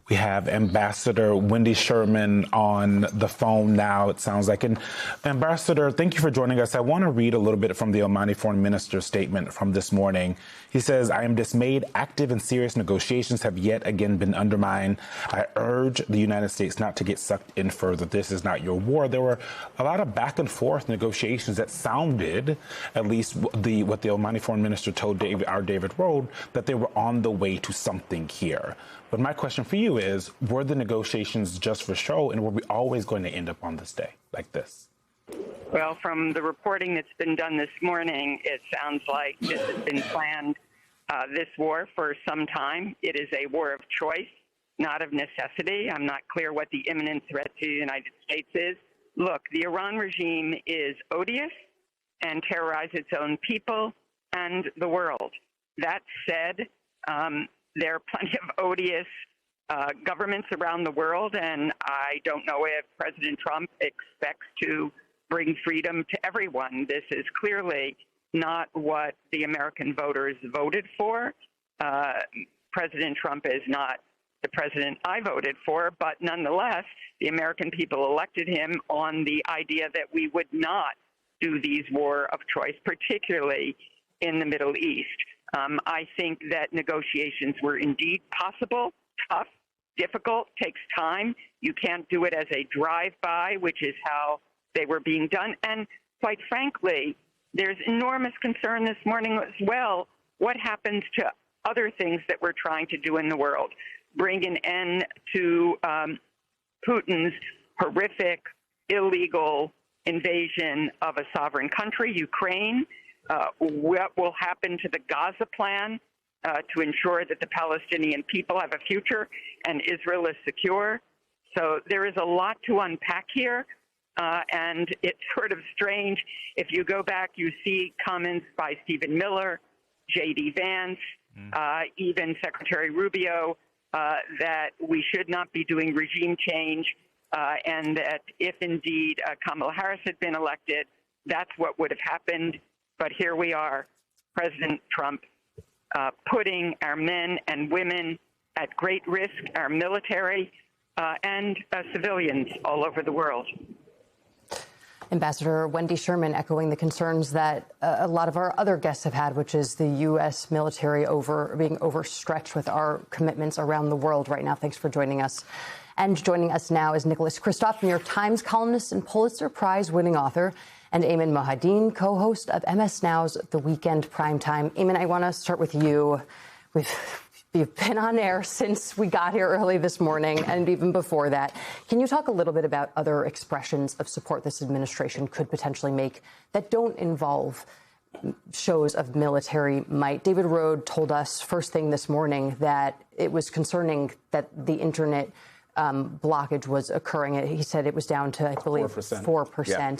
We have Ambassador Wendy Sherman on the phone now, it sounds like. And Ambassador, thank you for joining us. I want to read a little bit from the Omani foreign minister's statement from this morning. He says, "I am dismayed. Active and serious negotiations have yet again been undermined. I urge the United States not to get sucked in further. This is not your war." There were a lot of back and forth negotiations that sounded, at least what the Omani foreign minister told David Rohde, that they were on the way to something here. But my question for you is, were the negotiations just for show, and were we always going to end up on this day like this? Well, from the reporting that's been done this morning, it sounds like this has been planned, this war, for some time. It is a war of choice, not of necessity. I'm not clear what the imminent threat to the United States is. Look, the Iran regime is odious and terrorizes its own people and the world. That said, there are plenty of odious governments around the world, and I don't know if President Trump expects to bring freedom to everyone. This is clearly not what the American voters voted for. President Trump is not the president I voted for, but nonetheless, the American people elected him on the idea that we would not do these war of choice, particularly in the Middle East. I think that negotiations were indeed possible, tough, difficult, takes time. You can't do it as a drive-by, which is how they were being done. And quite frankly, there's enormous concern this morning as well. What happens to other things that we're trying to do in the world? Bring an end to Putin's horrific, illegal invasion of a sovereign country, Ukraine. What will happen to the Gaza plan to ensure that the Palestinian people have a future and Israel is secure? So there is a lot to unpack here, and it's sort of strange. If you go back, you see comments by Stephen Miller, J.D. Vance, even Secretary Rubio, that we should not be doing regime change, and that if indeed Kamala Harris had been elected, that's what would have happened. But here we are, President Trump, putting our men and women at great risk, our military and civilians all over the world. Ambassador Wendy Sherman echoing the concerns that a lot of our other guests have had, which is the U.S. military being overstretched with our commitments around the world right now. Thanks for joining us. And joining us now is Nicholas Kristof, New York Times columnist and Pulitzer Prize-winning author, and Ayman Mohadeen, co-host of MS Now's The Weekend Primetime. Ayman, I want to start with you. You've been on air since we got here early this morning and even before that. Can you talk a little bit about other expressions of support this administration could potentially make that don't involve shows of military might? David Rohde told us first thing this morning that it was concerning that the internet blockage was occurring. He said it was down to, I believe, 4%. Yeah.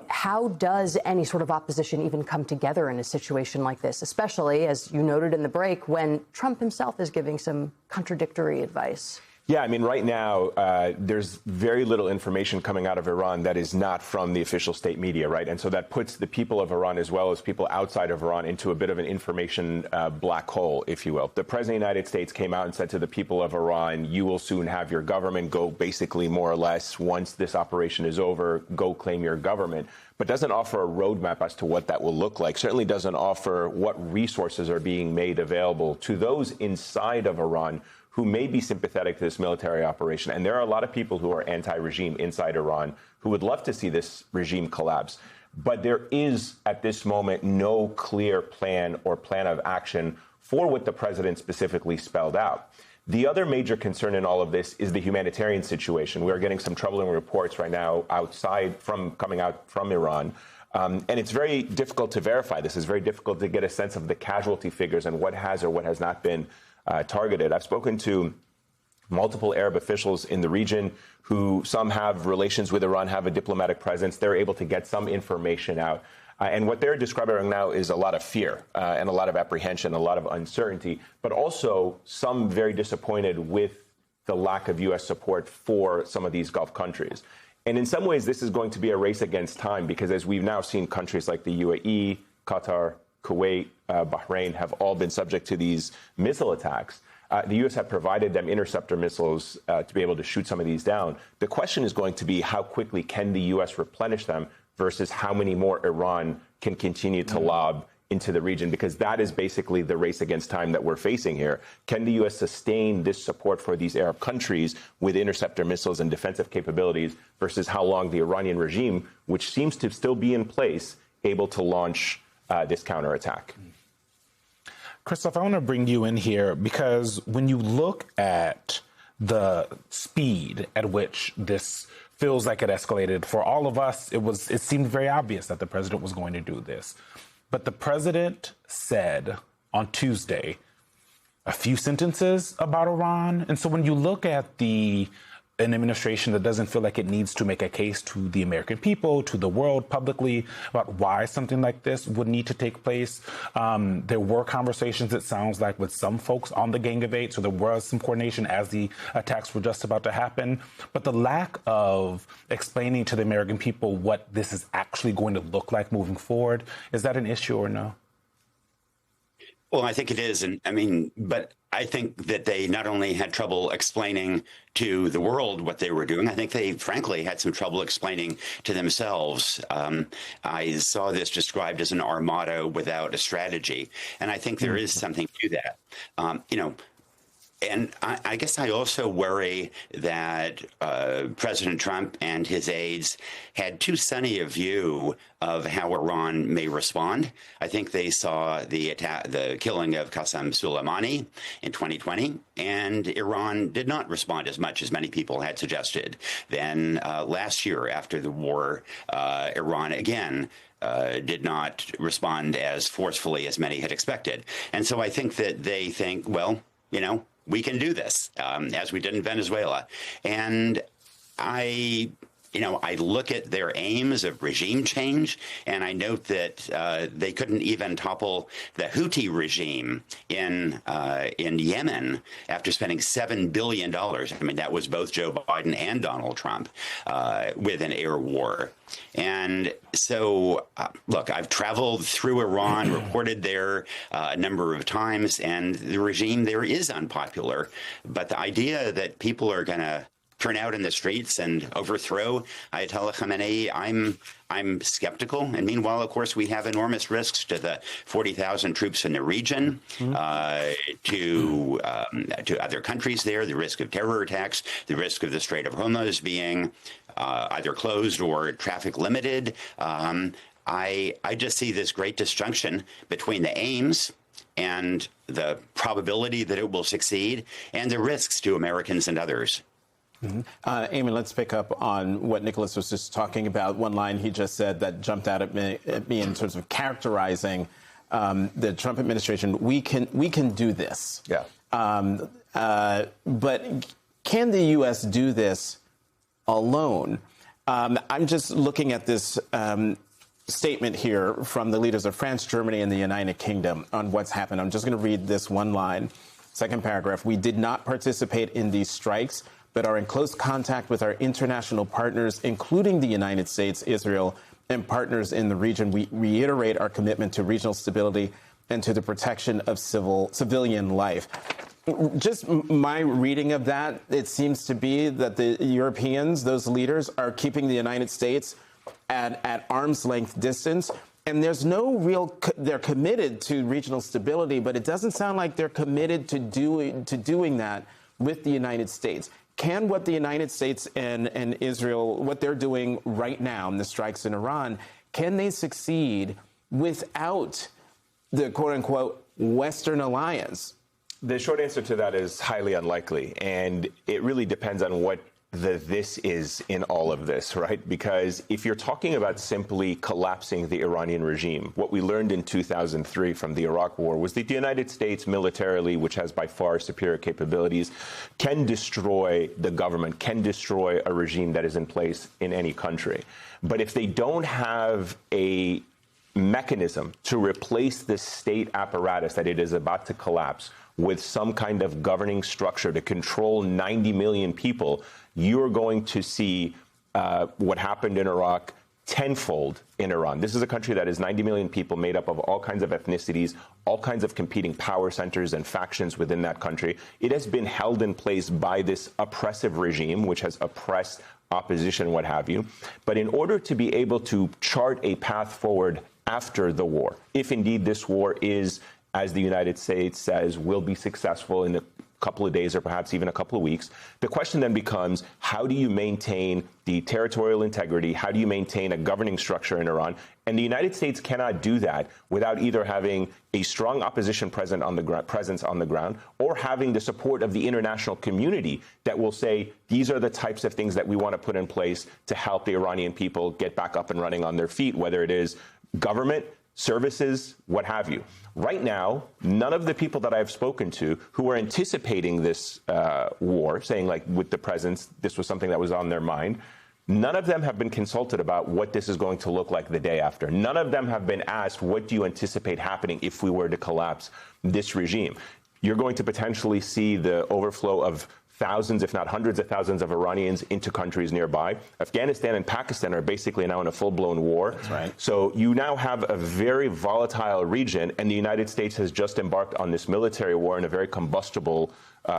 How does any sort of opposition even come together in a situation like this, especially, as you noted in the break, when Trump himself is giving some contradictory advice? Yeah, I mean, right now, there's very little information coming out of Iran that is not from the official state media, right? And so that puts the people of Iran, as well as people outside of Iran, into a bit of an information black hole, if you will. The President of the United States came out and said to the people of Iran, you will soon have your government, go basically more or less, once this operation is over, go claim your government, but doesn't offer a roadmap as to what that will look like, certainly doesn't offer what resources are being made available to those inside of Iran who may be sympathetic to this military operation. And there are a lot of people who are anti-regime inside Iran who would love to see this regime collapse. But there is, at this moment, no clear plan or plan of action for what the president specifically spelled out. The other major concern in all of this is the humanitarian situation. We are getting some troubling reports right now coming out from Iran. And it's very difficult to verify this. It's very difficult to get a sense of the casualty figures and what has or what has not been targeted. I've spoken to multiple Arab officials in the region who some have relations with Iran, have a diplomatic presence. They're able to get some information out. And what they're describing right now is a lot of fear and a lot of apprehension, a lot of uncertainty, but also some very disappointed with the lack of U.S. support for some of these Gulf countries. And in some ways, this is going to be a race against time, because as we've now seen, countries like the UAE, Qatar, Kuwait, Bahrain have all been subject to these missile attacks. The U.S. had provided them interceptor missiles to be able to shoot some of these down. The question is going to be how quickly can the U.S. replenish them versus how many more Iran can continue to lob into the region, because that is basically the race against time that we're facing here. Can the U.S. sustain this support for these Arab countries with interceptor missiles and defensive capabilities versus how long the Iranian regime, which seems to still be in place, able to launch this counterattack? Christoph, I want to bring you in here because when you look at the speed at which this feels like it escalated for all of us, it seemed very obvious that the president was going to do this. But the president said on Tuesday a few sentences about Iran. And so when you look at an administration that doesn't feel like it needs to make a case to the American people, to the world publicly about why something like this would need to take place, there were conversations, it sounds like, with some folks on the Gang of Eight. So there was some coordination as the attacks were just about to happen. But the lack of explaining to the American people what this is actually going to look like moving forward, is that an issue or no? Well, I think it is. And I mean, but I think that they not only had trouble explaining to the world what they were doing, I think they frankly had some trouble explaining to themselves. I saw this described as an armada without a strategy. And I think there is something to that. And I guess I also worry that President Trump and his aides had too sunny a view of how Iran may respond. I think they saw the killing of Qasem Soleimani in 2020, and Iran did not respond as much as many people had suggested. Then last year, after the war, Iran again did not respond as forcefully as many had expected. And so I think that they think, well, we can do this, as we did in Venezuela. And I look at their aims of regime change, and I note that they couldn't even topple the Houthi regime in Yemen after spending $7 billion. I mean, that was both Joe Biden and Donald Trump with an air war. And so, look, I've traveled through Iran, reported there a number of times, and the regime there is unpopular. But the idea that people are going to turn out in the streets and overthrow Ayatollah Khamenei, I'm skeptical. And meanwhile, of course, we have enormous risks to the 40,000 troops in the region, to other countries there, the risk of terror attacks, the risk of the Strait of Hormuz being either closed or traffic limited. I just see this great disjunction between the aims and the probability that it will succeed and the risks to Americans and others. Eamon, let's pick up on what Nicholas was just talking about. One line he just said that jumped out at me in terms of characterizing the Trump administration. We can do this. Yeah. But can the U.S. do this alone? I'm just looking at this statement here from the leaders of France, Germany, and the United Kingdom on what's happened. I'm just going to read this one line, second paragraph. We did not participate in these strikes, but are in close contact with our international partners, including the United States, Israel, and partners in the region. We reiterate our commitment to regional stability and to the protection of civilian life. Just my reading of that, it seems to be that the Europeans, those leaders, are keeping the United States at arm's length distance. And there's no real, they're committed to regional stability, but it doesn't sound like they're committed to doing that with the United States. Can what the United States and Israel, what they're doing right now in the strikes in Iran, can they succeed without the quote-unquote Western alliance? The short answer to that is highly unlikely. And it really depends on what this is in all of this, right? Because if you're talking about simply collapsing the Iranian regime, what we learned in 2003 from the Iraq War was that the United States militarily, which has by far superior capabilities, can destroy the government, can destroy a regime that is in place in any country. But if they don't have a mechanism to replace this state apparatus that it is about to collapse with some kind of governing structure to control 90 million people, you're going to see what happened in Iraq tenfold in Iran. This is a country that is 90 million people, made up of all kinds of ethnicities, all kinds of competing power centers and factions within that country. It has been held in place by this oppressive regime, which has oppressed opposition, what have you. But in order to be able to chart a path forward after the war, if indeed this war is, as the United States says, will be successful in a couple of days or perhaps even a couple of weeks, the question then becomes, how do you maintain the territorial integrity? How do you maintain a governing structure in Iran? And the United States cannot do that without either having a strong opposition presence on the ground or having the support of the international community that will say, these are the types of things that we want to put in place to help the Iranian people get back up and running on their feet, whether it is government, services, what have you. Right now, none of the people that I've spoken to who are anticipating this war, saying like with the presence, this was something that was on their mind, none of them have been consulted about what this is going to look like the day after. None of them have been asked, what do you anticipate happening if we were to collapse this regime? You're going to potentially see the overflow of thousands, if not hundreds of thousands of Iranians into countries nearby. Afghanistan and Pakistan are basically now in a full-blown war. That's right. So you now have a very volatile region, and the United States has just embarked on this military war in a very combustible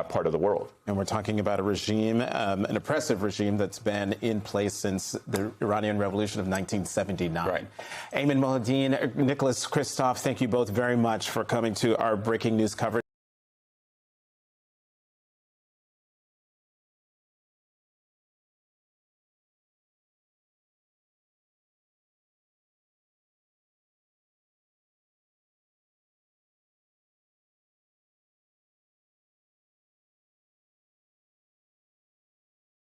part of the world. And we're talking about a regime, an oppressive regime that's been in place since the Iranian Revolution of 1979. Right. Ayman Mohyeldin, Nicholas Kristof, thank you both very much for coming to our breaking news coverage.